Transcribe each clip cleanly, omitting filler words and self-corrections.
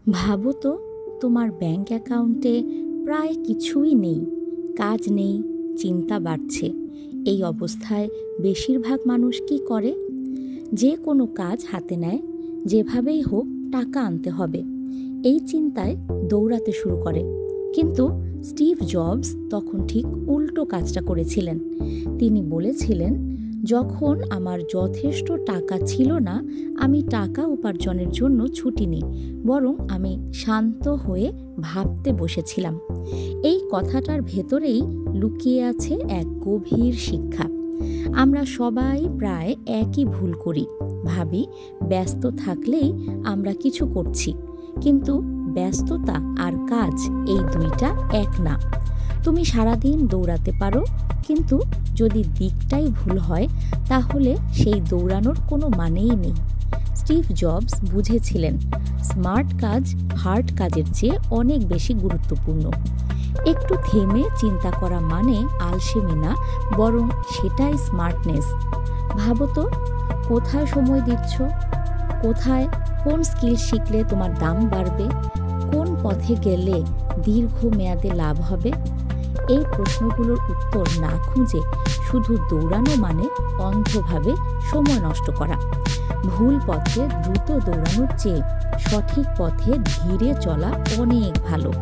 ভাবো তো, তোমার ব্যাংক অ্যাকাউন্টে প্রায় কিছুই নেই, কাজ নেই, চিন্তা বাড়ছে। এই অবস্থায় বেশিরভাগ মানুষ কি করে? যে কোনো কাজ হাতে নেয়, যেভাবেই হোক টাকা আনতে হবে, এই চিন্তায় দৌড়াতে শুরু করে। কিন্তু স্টিভ জবস তখন ঠিক উল্টো কাজটা করেছিলেন। তিনি বলেছিলেন, যখন আমার যথেষ্ট টাকা ছিল না, আমি টাকা উপার্জনের জন্য ছুটি নিই, বরং আমি শান্ত হয়ে ভাবতে বসেছিলাম। এই কথাটার ভেতরেই লুকিয়ে আছে এক গভীর শিক্ষা। আমরা সবাই প্রায় একই ভুল করি। ভাবি ব্যস্ত থাকলেই আমরা কিছু করছি, কিন্তু ব্যস্ততা আর কাজ এই দুইটা এক না। তুমি সারাদিন দৌড়াতে পারো, কিন্তু যদি দিকটাই ভুল হয়, তাহলে সেই দৌড়ানোর কোনো মানেই নেই। স্টিভ জবস বুঝেছিলেন, স্মার্ট কাজ হার্ড কাজের চেয়ে অনেক বেশি গুরুত্বপূর্ণ। একটু থেমে চিন্তা করা মানে আলসেমি না, বরং সেটাই স্মার্টনেস। ভাবো তো, কোথায় সময় দিচ্ছ, কোথায় কোন স্কিল শিখলে তোমার দাম বাড়বে, কোন পথে গেলে দীর্ঘমেয়াদে লাভ হবে। এই প্রশ্নগুলোর উত্তর না খুঁজে শুধু দৌড়ানো মানে অন্ধভাবে সময় নষ্ট করা। ভুল পথে দ্রুত দৌড়ানোর চেয়ে সঠিক পথে ধীরে চলা অনেক ভালো।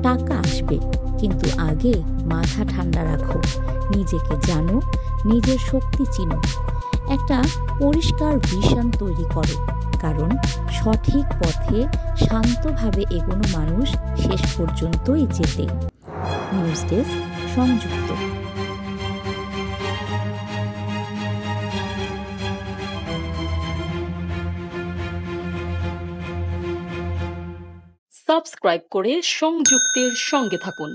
টাকা আসবে, কিন্তু আগে মাথা ঠান্ডা রাখো, নিজেকে জানো, নিজের শক্তি চিনো, একটা পরিষ্কার ভিশন তৈরি করো। কারণ সঠিক পথে শান্তভাবে এগোনো মানুষ শেষ পর্যন্তই জেতে। নিউজ ডেস্ক, সংযুক্ত। সাবস্ক্রাইব করে সংযুক্তের সঙ্গে থাকুন।